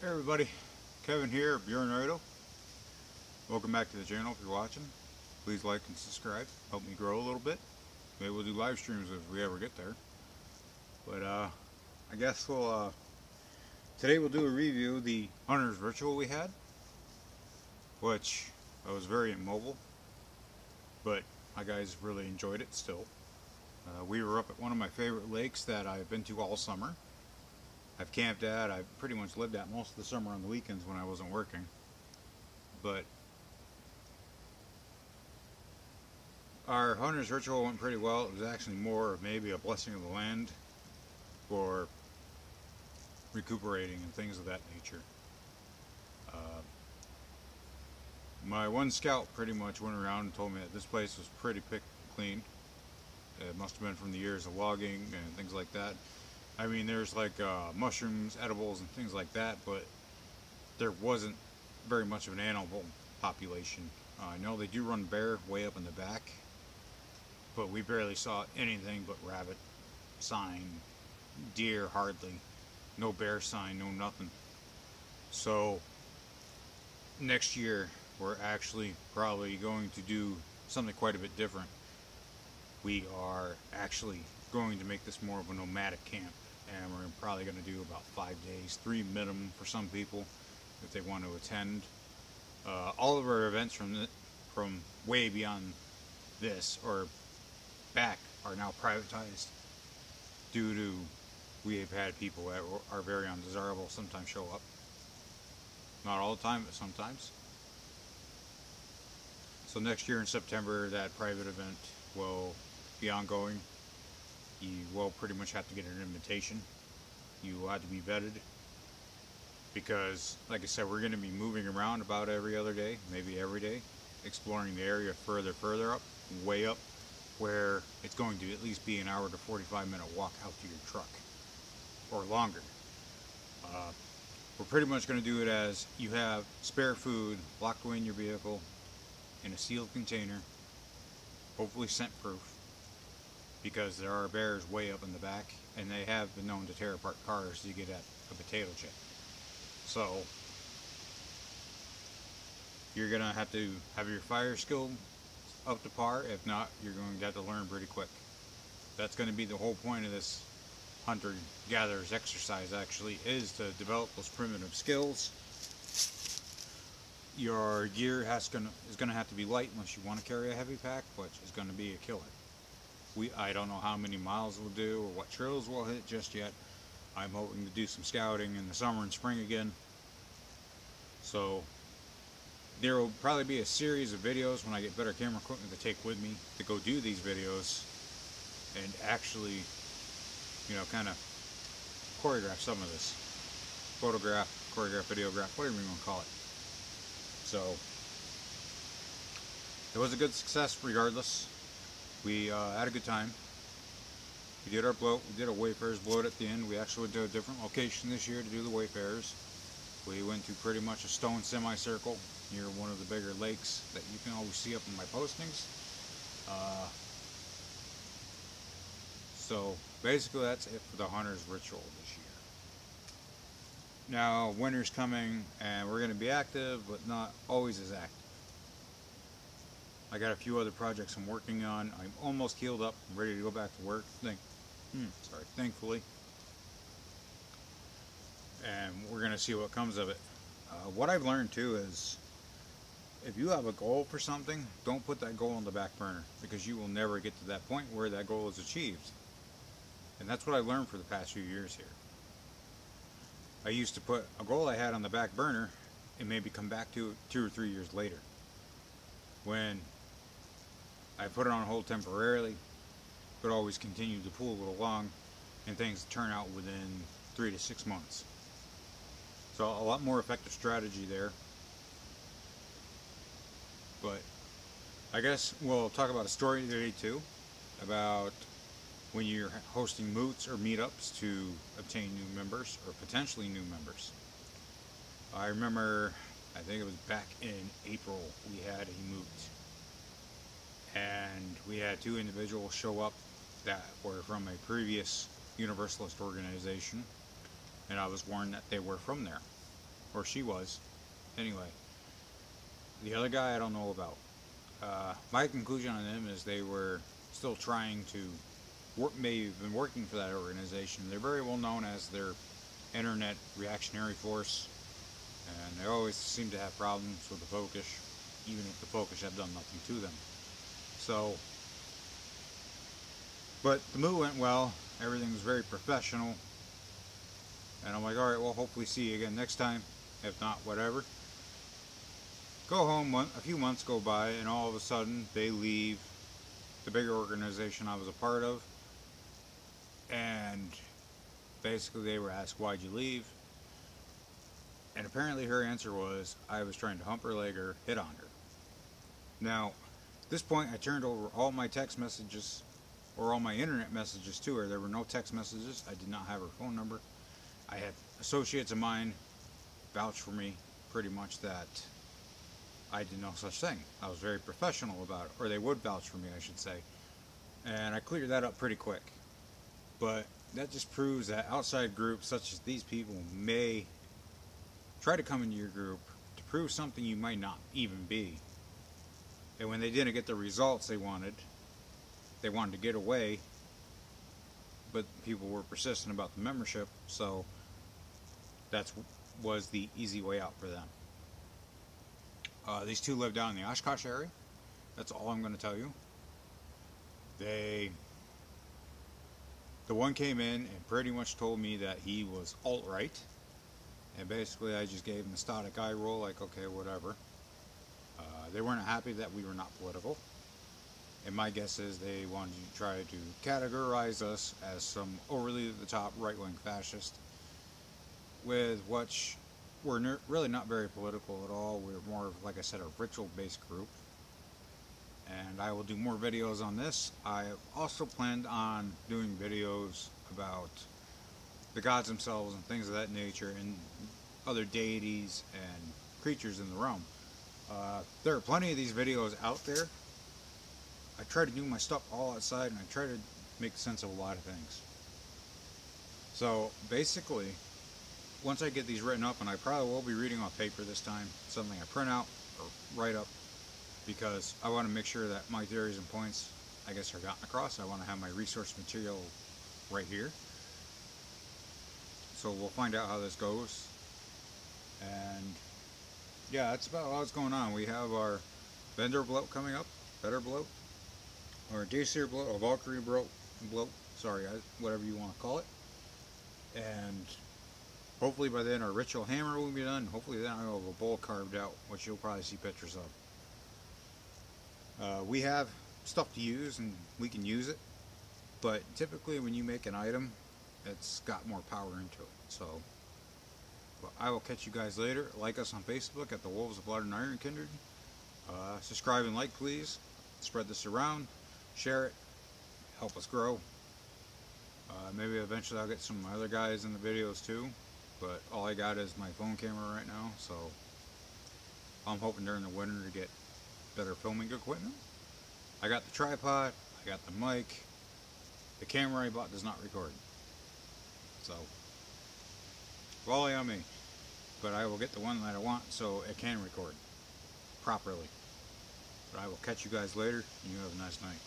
Hey everybody, Kevin here of Ullr. Welcome back to the channel if you're watching. Please like and subscribe, help me grow a little bit. Maybe we'll do live streams if we ever get there. But I guess today we'll do a review of the Hunter's Ritual we had, which I was very immobile, but my guys really enjoyed it still. We were up at one of my favorite lakes that I've been to all summer. I've camped at, I've pretty much lived at most of the summer on the weekends when I wasn't working. But our Hunter's Ritual went pretty well. It was actually more of maybe a blessing of the land for recuperating and things of that nature. My one scout pretty much went around and told me that this place was pretty picked and clean. It must have been from the years of logging and things like that. I mean, there's like mushrooms, edibles, and things like that, but there wasn't very much of an animal population. I know they do run bear way up in the back, but we barely saw anything but rabbit sign, deer hardly, no bear sign, no nothing. So next year we're actually probably going to do something quite a bit different. We are actually going to make this more of a nomadic camp, and we're probably going to do about 5 days, 3 minimum for some people if they want to attend. All of our events from way beyond this or back are now privatized due to we have had people that are very undesirable sometimes show up. Not all the time, but sometimes. So next year in September, that private event will be ongoing. You will pretty much have to get an invitation. You will have to be vetted because, like I said, we're going to be moving around about every other day, maybe every day, exploring the area further up, way up, where it's going to at least be an hour to 45-minute walk out to your truck or longer. We're pretty much going to do it as you have spare food locked away in your vehicle in a sealed container, hopefully scent proof, because there are bears way up in the back and they have been known to tear apart cars to get at a potato chip. So you're going to have your fire skill up to par. If not, you're going to have to learn pretty quick. That's going to be the whole point of this hunter-gatherer's exercise, actually, is to develop those primitive skills. Your gear is going to have to be light unless you want to carry a heavy pack, which is going to be a killer. I don't know how many miles we'll do or what trails we'll hit just yet. I'm hoping to do some scouting in the summer and spring again. So there will probably be a series of videos when I get better camera equipment to take with me to go do these videos and actually, kind of choreograph some of this. Photograph, choreograph, videograph, whatever you want to call it. So it was a good success regardless. We had a good time. We did our bloat. We did a Wayfarers bloat at the end. We actually went to a different location this year to do the Wayfarers. We went to pretty much a stone semicircle near one of the bigger lakes that you can always see up in my postings. So basically that's it for the Hunter's Ritual this year. Now winter's coming and we're going to be active, but not always as active. I got a few other projects I'm working on. I'm almost healed up. I'm ready to go back to work. Thankfully. And we're going to see what comes of it. What I've learned too is if you have a goal for something, don't put that goal on the back burner because you will never get to that point where that goal is achieved. And that's what I learned for the past few years here. I used to put a goal I had on the back burner and maybe come back to it 2 or 3 years later. When I put it on hold temporarily, but always continued to pull it along, and things turn out within 3 to 6 months. So a lot more effective strategy there. But I guess we'll talk about a story today too, about when you're hosting moots or meetups to obtain new members or potentially new members. I remember, I think it was back in April, we had a moot. And we had 2 individuals show up that were from a previous Universalist organization, and I was warned that they were from there. or she was. Anyway, the other guy I don't know about. My conclusion on them is they were still trying to work, may have been working for that organization. They're very well known as their internet reactionary force, and they always seem to have problems with the Folkish, even if the Folkish have done nothing to them. So, but the move went well. Everything was very professional, and I'm like, all right, well, hopefully see you again next time. If not, whatever. Go home, a few months go by, and all of a sudden they leave the bigger organization I was a part of, and basically they were asked, why'd you leave? And apparently her answer was, I was trying to hump her leg or hit on her. Now, at this point I turned over all my text messages, or all my internet messages to her. There were no text messages. I did not have her phone number. I had associates of mine vouch for me pretty much that I did no such thing. I was very professional about it, or they would vouch for me, I should say. And I cleared that up pretty quick. But that just proves that outside groups such as these people may try to come into your group to prove something you might not even be. And when they didn't get the results they wanted to get away, but people were persistent about the membership, so that was the easy way out for them. These two live down in the Oshkosh area. That's all I'm going to tell you. The one came in and pretty much told me that he was alt-right, and basically I just gave him a static eye roll, like, okay, whatever. They weren't happy that we were not political, and my guess is they wanted to try to categorize us as some overly to the top right-wing fascist, with which we're really not very political at all. We're more of, like I said, a ritual-based group. And I will do more videos on this. I also planned on doing videos about the gods themselves and things of that nature, and other deities and creatures in the realm. There are plenty of these videos out there. I try to do my stuff all outside, and I try to make sense of a lot of things. So basically, once I get these written up, and I probably will be reading off paper this time, something I print out or write up, because I want to make sure that my theories and points, I guess, are gotten across. I want to have my resource material right here. So we'll find out how this goes. And yeah, that's about all that's going on. We have our vendor bloat coming up, better bloat, or Dacier bloat, or Valkyrie bloat, sorry, whatever you want to call it. And hopefully by then our ritual hammer will be done. Hopefully then I'll have a bowl carved out, which you'll probably see pictures of. We have stuff to use, and we can use it, but typically when you make an item, it's got more power into it. So, well, I will catch you guys later. Like us on Facebook at the Wolves of Blood and Iron Kindred. Subscribe and like, please. Spread this around. Share it. Help us grow. Maybe eventually I'll get some of my other guys in the videos too, but all I got is my phone camera right now, so I'm hoping during the winter to get better filming equipment. I got the tripod, I got the mic. The camera I bought does not record, so volley on me, but I will get the one that I want so it can record properly. But I will catch you guys later, and you have a nice night.